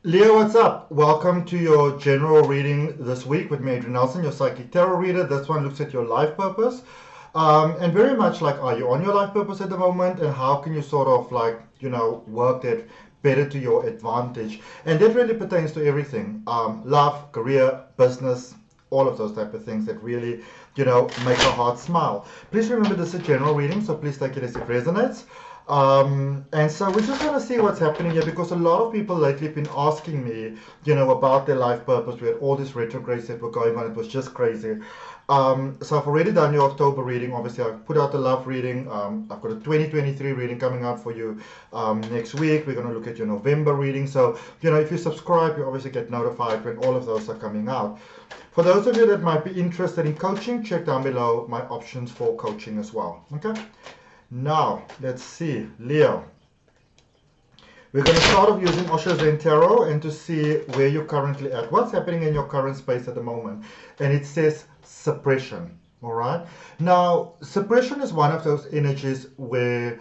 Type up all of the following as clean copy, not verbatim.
Leo, what's up? Welcome to your general reading this week with me, Adrian Nelson, your psychic tarot reader. This one looks at your life purpose. And very much like, are you on your life purpose at the moment? And how can you sort of like, work that better to your advantage? And that really pertains to everything. Love, career, business, all of those type of things that really, make our heart smile. Please remember this is a general reading, so please take it as it resonates. And so we just want to see what's happening here because a lot of people lately have been asking me, about their life purpose. We had all these retrogrades that were going on. It was just crazy. So I've already done your October reading. Obviously, I've put out the love reading. I've got a 2023 reading coming out for you next week. We're going to look at your November reading. So, if you subscribe, you obviously get notified when all of those are coming out. For those of you that might be interested in coaching, check down below my options for coaching as well. Okay? Now, let's see, Leo. We're going to start off using OSHO Zen Tarot and to see where you're currently at. What's happening in your current space at the moment? And it says suppression, all right? Now, suppression is one of those energies where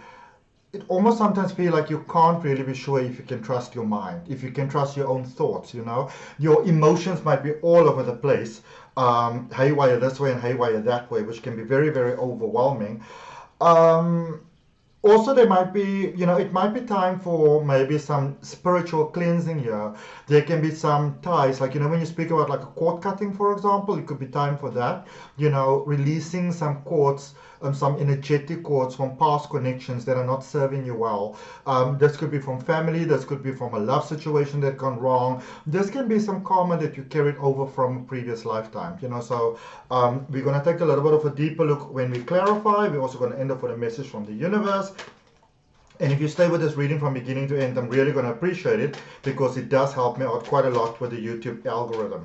it almost sometimes feels like you can't really be sure if you can trust your mind, if you can trust your own thoughts, Your emotions might be all over the place, haywire this way and haywire that way, which can be very, very overwhelming. Also, there might be, it might be time for maybe some spiritual cleansing here. There can be some ties, like, when you speak about like a cord cutting, for example, it could be time for that, releasing some cords, some energetic cords from past connections that are not serving you well. This could be from family, this could be from a love situation that gone wrong. This can be some karma that you carried over from a previous lifetime, So we're going to take a little bit of a deeper look when we clarify. We're also going to end up with a message from the universe. And if you stay with this reading from beginning to end, I'm really going to appreciate it because it does help me out quite a lot with the YouTube algorithm.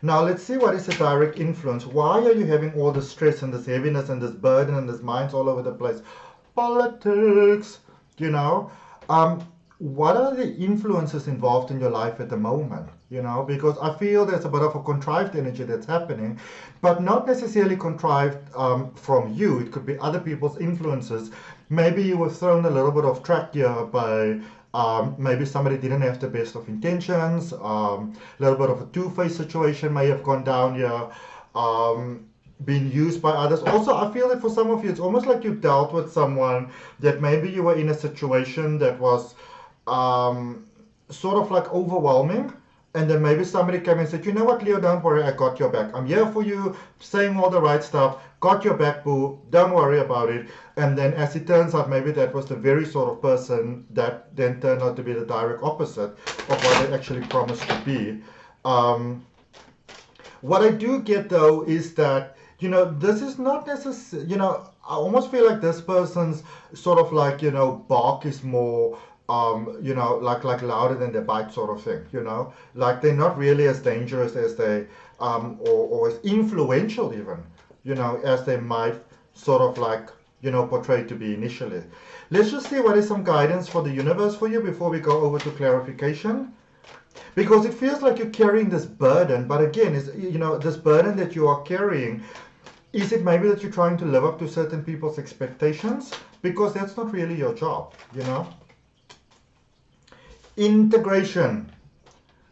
Now, let's see what is the direct influence. Why are you having all this stress and this heaviness and this burden and this minds all over the place? Politics, what are the influences involved in your life at the moment? Because I feel there's a bit of a contrived energy that's happening, but not necessarily contrived from you. It could be other people's influences. Maybe you were thrown a little bit off track here by maybe somebody didn't have the best of intentions. A little bit of a two-faced situation may have gone down here. Been used by others. Also, I feel that for some of you, it's almost like you dealt with someone that maybe you were in a situation that was sort of like overwhelming. And then maybe somebody came and said, you know what, Leo, don't worry, I got your back. I'm here for you, saying all the right stuff. Got your back, boo. Don't worry about it. And then as it turns out, maybe that was the very sort of person that then turned out to be the direct opposite of what they actually promised to be. What I do get, though, is that, this is not necessarily, I almost feel like this person's sort of like, bark is more like louder than their bite sort of thing, like they're not really as dangerous as they, or as influential even, as they might sort of like, portray to be initially. Let's just see what is some guidance for the universe for you before we go over to clarification. Because it feels like you're carrying this burden, but again, is this burden that you are carrying, is it maybe that you're trying to live up to certain people's expectations? Because that's not really your job, Integration.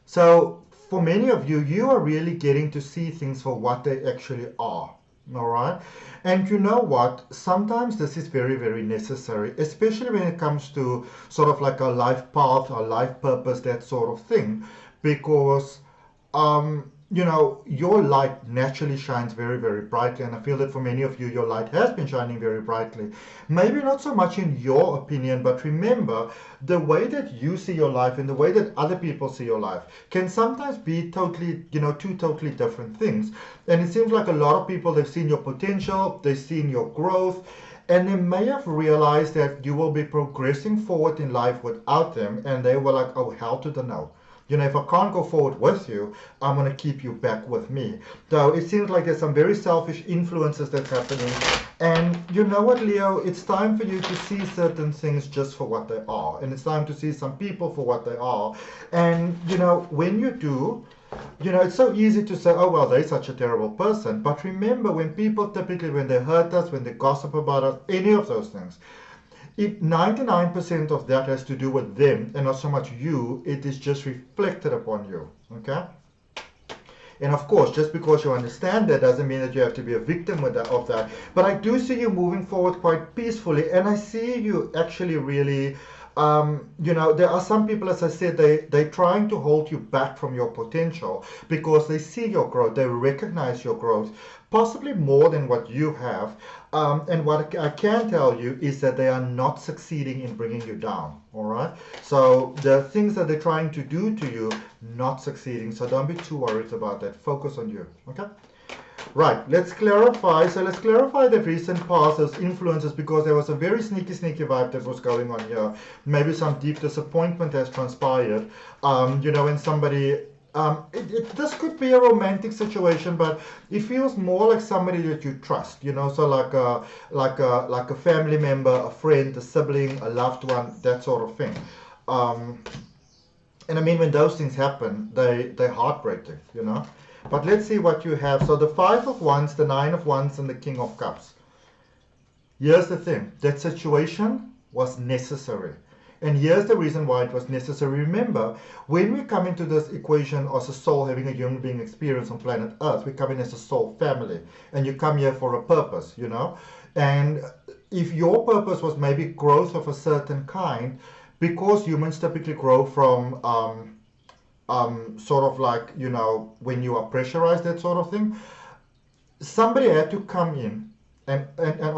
So for many of you, you are really getting to see things for what they actually are. All right. And you know what? Sometimes this is very, very necessary, especially when it comes to sort of like a life path, a life purpose, that sort of thing, because your light naturally shines very, very brightly. And I feel that for many of you, your light has been shining very brightly. Maybe not so much in your opinion, but remember, the way that you see your life and the way that other people see your life can sometimes be totally, two totally different things. And it seems like a lot of people, they've seen your potential, they've seen your growth, and they may have realized that you will be progressing forward in life without them. And they were like, oh, hell to the no. If I can't go forward with you, I'm going to keep you back with me. So it seems like there's some very selfish influences that's happening. And you know what, Leo? It's time for you to see certain things just for what they are. And it's time to see some people for what they are. And, when you do, it's so easy to say, oh, well, they're such a terrible person. But remember, when people typically, when they hurt us, when they gossip about us, any of those things, If 99% of that has to do with them and not so much you, it is just reflected upon you. Okay? And of course, just because you understand that doesn't mean that you have to be a victim of that. But I do see you moving forward quite peacefully, and I see you actually really, there are some people, as I said, they're trying to hold you back from your potential because they see your growth, they recognize your growth, possibly more than what you have. And what I can tell you is that they are not succeeding in bringing you down, all right? So the things that they're trying to do to you, not succeeding. So don't be too worried about that. Focus on you, okay? Right, let's clarify. So let's clarify the recent past, those influences, because there was a very sneaky vibe that was going on here. Maybe some deep disappointment has transpired. When somebody... this could be a romantic situation, but it feels more like somebody that you trust, so like a family member, a friend, a sibling, a loved one, that sort of thing. And I mean, when those things happen, they're heartbreaking, But let's see what you have. So the 5 of Wands, the 9 of Wands, and the King of Cups. Here's the thing. That situation was necessary. And here's the reason why it was necessary. Remember, when we come into this equation as a soul having a human being experience on planet Earth, we come in as a soul family. And you come here for a purpose, And if your purpose was maybe growth of a certain kind, because humans typically grow from sort of like, when you are pressurized, that sort of thing, somebody had to come in and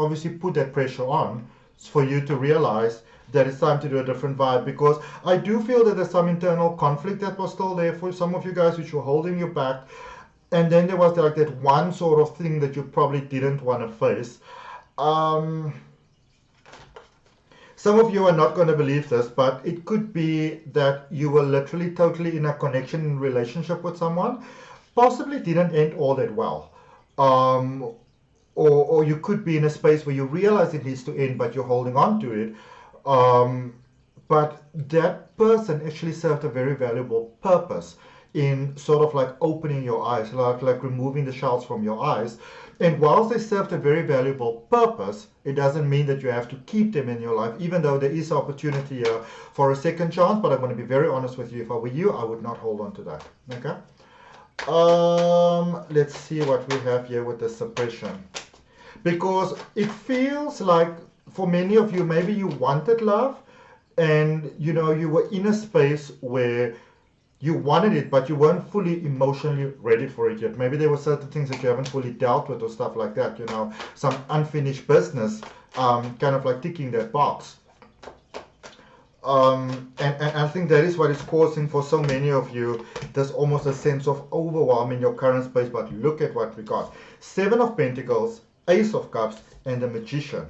obviously put that pressure on for you to realize that it's time to do a different vibe, because I do feel that there's some internal conflict that was still there for some of you guys, which were holding you back. And then there was like that one sort of thing that you probably didn't want to face. Some of you are not going to believe this, but it could be that you were literally totally in a connection and relationship with someone, possibly didn't end all that well. Or you could be in a space where you realize it needs to end, but you're holding on to it. But that person actually served a very valuable purpose in sort of like opening your eyes, like removing the shells from your eyes. And whilst they served a very valuable purpose, it doesn't mean that you have to keep them in your life, even though there is opportunity here for a second chance. But I'm going to be very honest with you. If I were you, I would not hold on to that. Okay? Let's see what we have here with the suppression. Because it feels like for many of you, maybe you wanted love and you were in a space where you wanted it, but you weren't fully emotionally ready for it yet. Maybe there were certain things that you haven't fully dealt with or stuff like that, some unfinished business, kind of like ticking that box. And I think that is what is causing for so many of you, there's almost a sense of overwhelm in your current space. But look at what we got. 7 of Pentacles, Ace of Cups, and the Magician.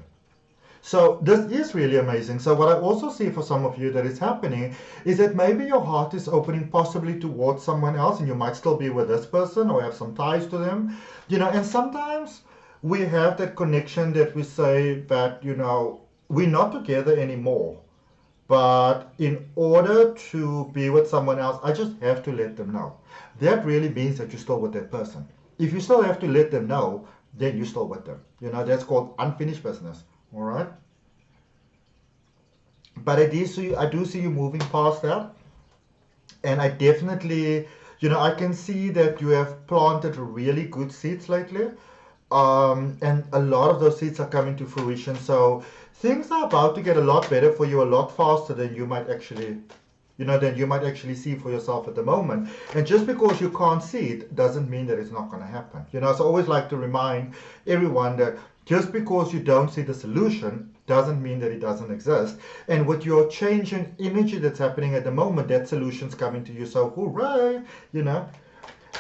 So this is really amazing. So what I also see for some of you that is happening is that maybe your heart is opening possibly towards someone else, and you might still be with this person or have some ties to them, and sometimes we have that connection that we say that, we're not together anymore. But in order to be with someone else, I just have to let them know. That really means that you're still with that person. If you still have to let them know, then you're still with them. That's called unfinished business. All right. But I do see you moving past that. And I definitely, I can see that you have planted really good seeds lately. And a lot of those seeds are coming to fruition. So things are about to get a lot better for you, a lot faster than you might actually, see for yourself at the moment. And just because you can't see it doesn't mean that it's not going to happen. So I always like to remind everyone that just because you don't see the solution doesn't mean that it doesn't exist. And with your changing energy that's happening at the moment, that solution's coming to you. So hooray,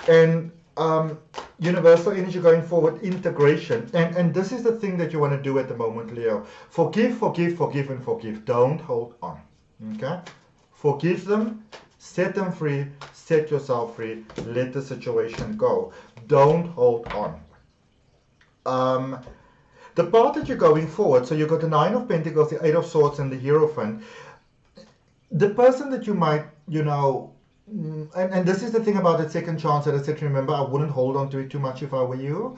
And universal energy going forward, integration. And this is the thing that you want to do at the moment, Leo. Forgive, forgive, forgive, and forgive. Don't hold on. Okay? Forgive them, set them free, set yourself free, let the situation go. Don't hold on. The part that you're going forward, so you've got the 9 of Pentacles, the 8 of Swords, and the Hierophant. The person that you might, and this is the thing about that second chance that I said, remember, I wouldn't hold on to it too much if I were you,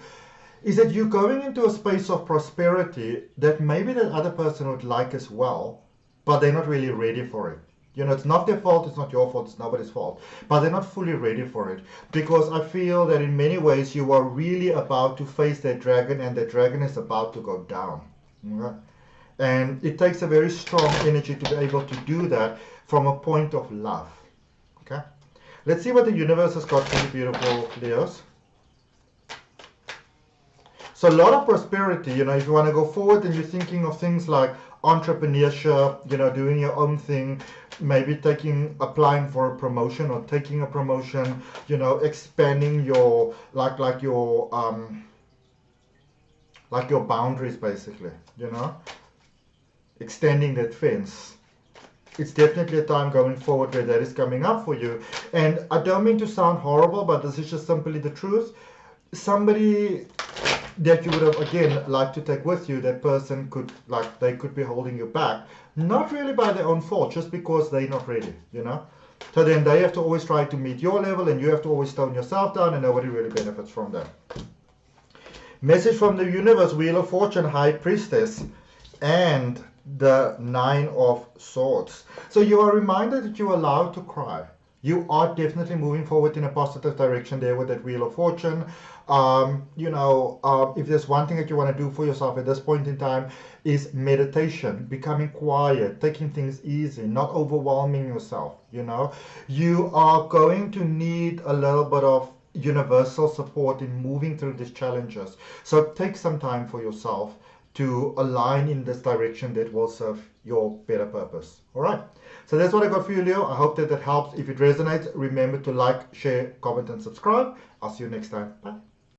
is that you're going into a space of prosperity that maybe that other person would like as well, but they're not really ready for it. You know, it's not their fault, it's not your fault, it's nobody's fault, but they're not fully ready for it, because I feel that in many ways you are really about to face that dragon, and the dragon is about to go down. Okay? And it takes a very strong energy to be able to do that from a point of love. Okay? Let's see what the universe has got for you, beautiful Leos. So a lot of prosperity, you know, if you want to go forward and you're thinking of things like entrepreneurship, you know, doing your own thing, maybe applying for a promotion or taking a promotion, you know, expanding your, like your boundaries basically, you know, extending that fence. It's definitely a time going forward where that is coming up for you. And I don't mean to sound horrible, but this is just simply the truth. Somebody that you would have, again, like to take with you, that person could, like, they could be holding you back, not really by their own fault, just because they're not ready, you know. So then they have to always try to meet your level, and you have to always tone yourself down, and nobody really benefits from that. Message from the universe: Wheel of Fortune, High Priestess, and the Nine of Swords. So you are reminded that you're allowed to cry. You are definitely moving forward in a positive direction there with that Wheel of Fortune. You know, if there's one thing that you want to do for yourself at this point in time, is meditation, becoming quiet, taking things easy, not overwhelming yourself. You know, you are going to need a little bit of universal support in moving through these challenges. So take some time for yourself to align in this direction that will serve your better purpose. All right. So that's what I got for you, Leo. I hope that helps. If it resonates, remember to like, share, comment, and subscribe. I'll see you next time. Bye.